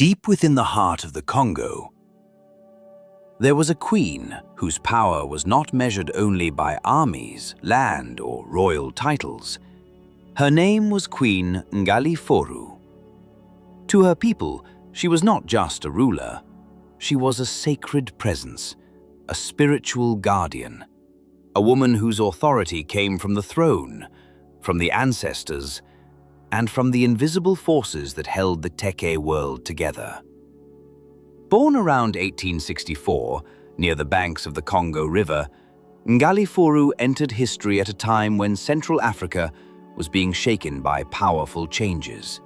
Deep within the heart of the Congo, there was a queen whose power was not measured only by armies, land, or royal titles. Her name was Queen Ngalifourou. To her people, she was not just a ruler. She was a sacred presence, a spiritual guardian, a woman whose authority came from the throne, from the ancestors, and from the invisible forces that held the Téké world together. Born around 1864, near the banks of the Congo River, Ngalifourou entered history at a time when Central Africa was being shaken by powerful changes.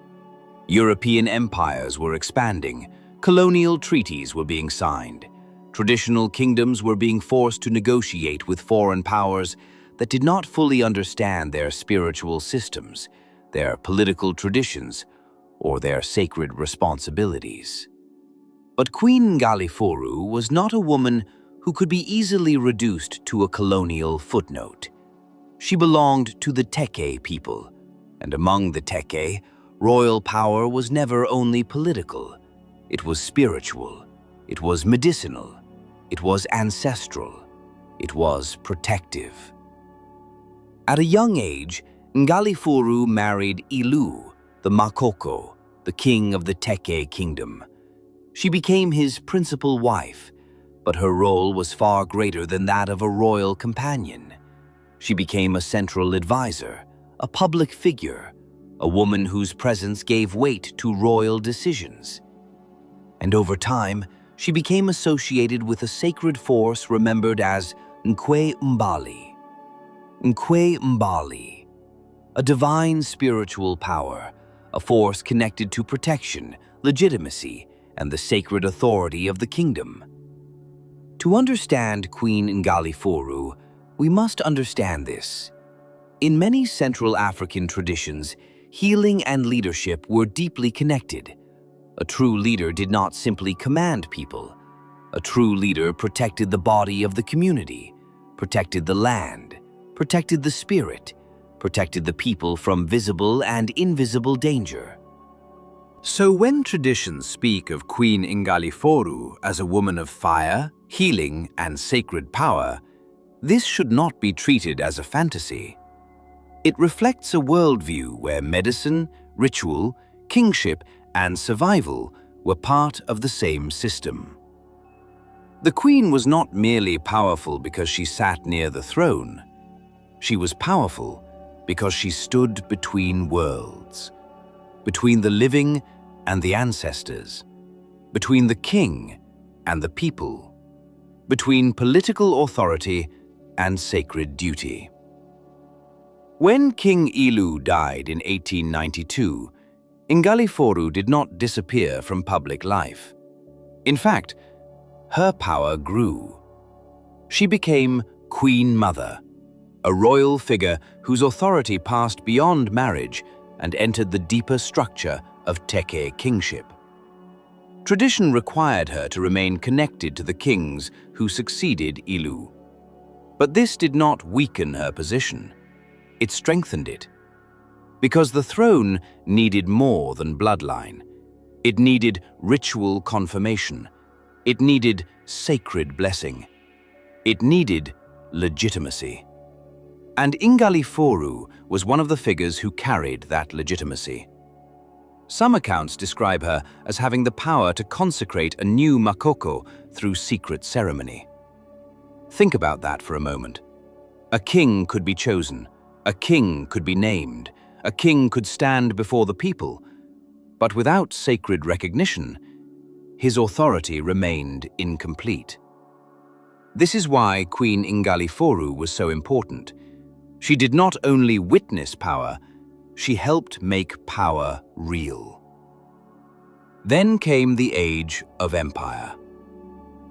European empires were expanding, colonial treaties were being signed, traditional kingdoms were being forced to negotiate with foreign powers that did not fully understand their spiritual systems, their political traditions, or their sacred responsibilities. But Queen Ngalifourou was not a woman who could be easily reduced to a colonial footnote. She belonged to the Téké people, and among the Téké, royal power was never only political. It was spiritual, it was medicinal, it was ancestral, it was protective. At a young age, Ngalifourou married Ilu, the Makoko, the king of the Téké kingdom. She became his principal wife, but her role was far greater than that of a royal companion. She became a central advisor, a public figure, a woman whose presence gave weight to royal decisions. And over time, she became associated with a sacred force remembered as Nkwe Mbali. Nkwe Mbali, a divine spiritual power, a force connected to protection, legitimacy, and the sacred authority of the kingdom. To understand Queen Ngalifourou, we must understand this. In many Central African traditions, healing and leadership were deeply connected. A true leader did not simply command people. A true leader protected the body of the community, protected the land, protected the spirit, protected the people from visible and invisible danger. So when traditions speak of Queen Ngalifourou as a woman of fire, healing, and sacred power, this should not be treated as a fantasy. It reflects a worldview where medicine, ritual, kingship, and survival were part of the same system. The queen was not merely powerful because she sat near the throne. She was powerful because she stood between worlds, between the living and the ancestors, between the king and the people, between political authority and sacred duty. When King Ilu died in 1892, Ngalifourou did not disappear from public life. In fact, her power grew. She became Queen Mother, a royal figure whose authority passed beyond marriage and entered the deeper structure of Téké kingship. Tradition required her to remain connected to the kings who succeeded Ilu. But this did not weaken her position. It strengthened it. Because the throne needed more than bloodline. It needed ritual confirmation. It needed sacred blessing. It needed legitimacy. And Ngalifourou was one of the figures who carried that legitimacy. Some accounts describe her as having the power to consecrate a new makoko through secret ceremony. Think about that for a moment. A king could be chosen, a king could be named, a king could stand before the people, but without sacred recognition, his authority remained incomplete. This is why Queen Ngalifourou was so important. She did not only witness power, she helped make power real. Then came the age of empire.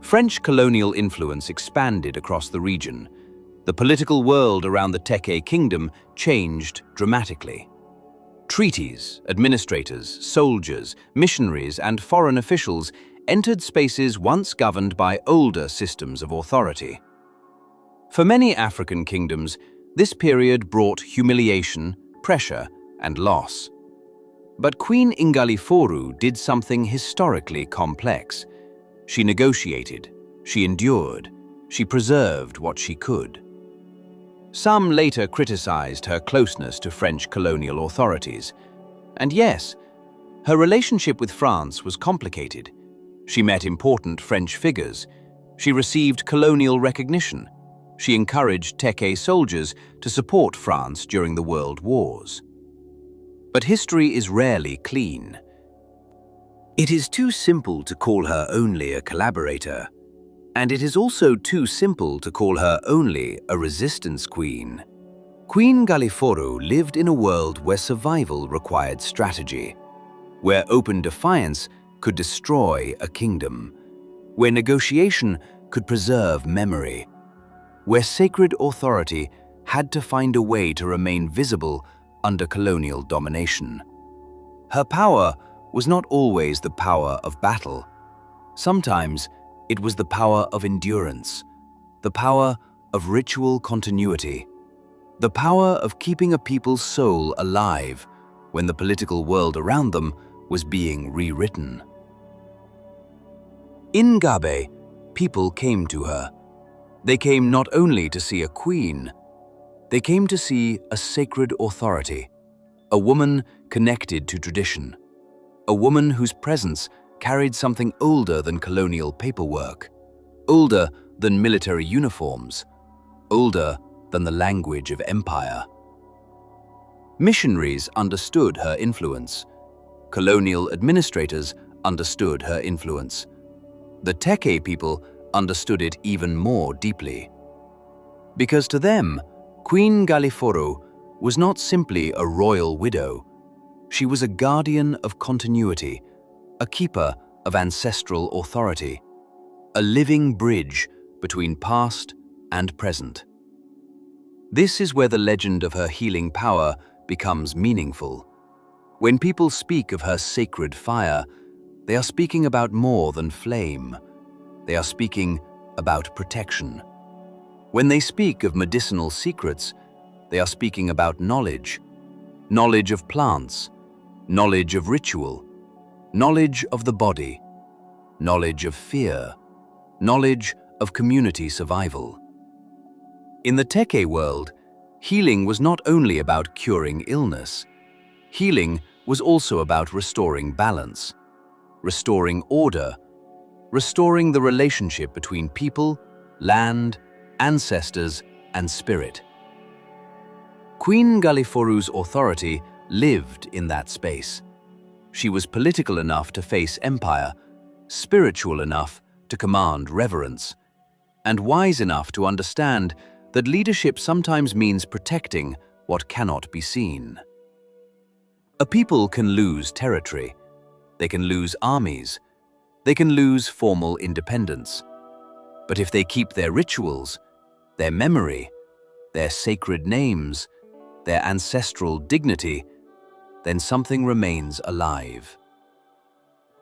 French colonial influence expanded across the region. The political world around the Téké kingdom changed dramatically. Treaties, administrators, soldiers, missionaries, and foreign officials entered spaces once governed by older systems of authority. For many African kingdoms, this period brought humiliation, pressure, and loss. But Queen Ngalifourou did something historically complex. She negotiated, she endured, she preserved what she could. Some later criticized her closeness to French colonial authorities. And yes, her relationship with France was complicated. She met important French figures. She received colonial recognition. She encouraged Téké soldiers to support France during the World Wars. But history is rarely clean. It is too simple to call her only a collaborator, and it is also too simple to call her only a resistance queen. Queen Ngalifourou lived in a world where survival required strategy, where open defiance could destroy a kingdom, where negotiation could preserve memory, where sacred authority had to find a way to remain visible under colonial domination. Her power was not always the power of battle. Sometimes it was the power of endurance, the power of ritual continuity, the power of keeping a people's soul alive when the political world around them was being rewritten. In Gabe, people came to her. They came not only to see a queen, they came to see a sacred authority, a woman connected to tradition, a woman whose presence carried something older than colonial paperwork, older than military uniforms, older than the language of empire. Missionaries understood her influence. Colonial administrators understood her influence. The Téké people understood it even more deeply. Because to them, Queen Ngalifourou was not simply a royal widow. She was a guardian of continuity, a keeper of ancestral authority, a living bridge between past and present. This is where the legend of her healing power becomes meaningful. When people speak of her sacred fire, they are speaking about more than flame. They are speaking about protection. When they speak of medicinal secrets, they are speaking about knowledge. Knowledge of plants, knowledge of ritual, knowledge of the body, knowledge of fear, knowledge of community survival. In the Téké world, healing was not only about curing illness. Healing was also about restoring balance, restoring order, restoring the relationship between people, land, ancestors, and spirit. Queen Ngaliforou's authority lived in that space. She was political enough to face empire, spiritual enough to command reverence, and wise enough to understand that leadership sometimes means protecting what cannot be seen. A people can lose territory, they can lose armies, they can lose formal independence. But if they keep their rituals, their memory, their sacred names, their ancestral dignity, then something remains alive.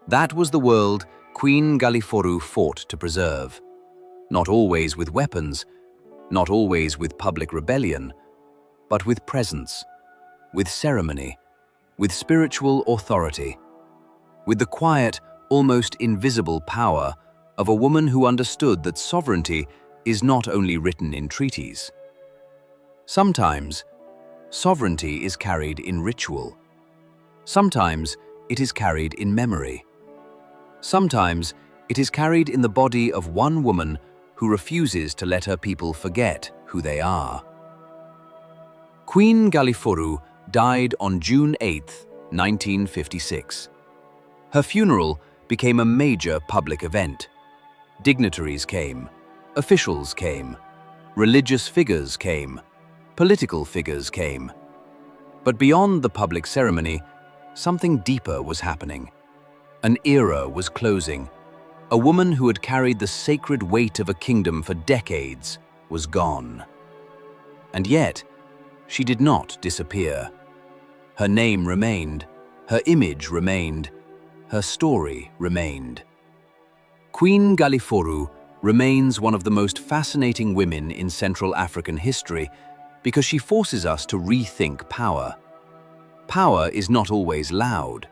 That was the world Queen Ngalifourou fought to preserve, not always with weapons, not always with public rebellion, but with presence, with ceremony, with spiritual authority, with the quiet, almost invisible power of a woman who understood that sovereignty is not only written in treaties. Sometimes, sovereignty is carried in ritual. Sometimes, it is carried in memory. Sometimes, it is carried in the body of one woman who refuses to let her people forget who they are. Queen Ngalifourou died on June 8, 1956. Her funeral became a major public event. Dignitaries came, officials came, religious figures came, political figures came. But beyond the public ceremony, something deeper was happening. An era was closing. A woman who had carried the sacred weight of a kingdom for decades was gone. And yet, she did not disappear. Her name remained, her image remained, her story remained. Queen Ngalifourou remains one of the most fascinating women in Central African history because she forces us to rethink power. Power is not always loud.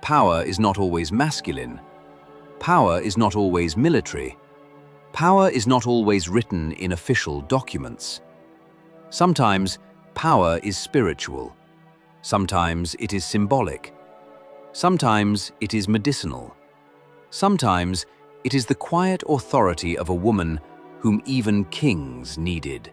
Power is not always masculine. Power is not always military. Power is not always written in official documents. Sometimes power is spiritual. Sometimes it is symbolic. Sometimes it is medicinal. Sometimes it is the quiet authority of a woman whom even kings needed.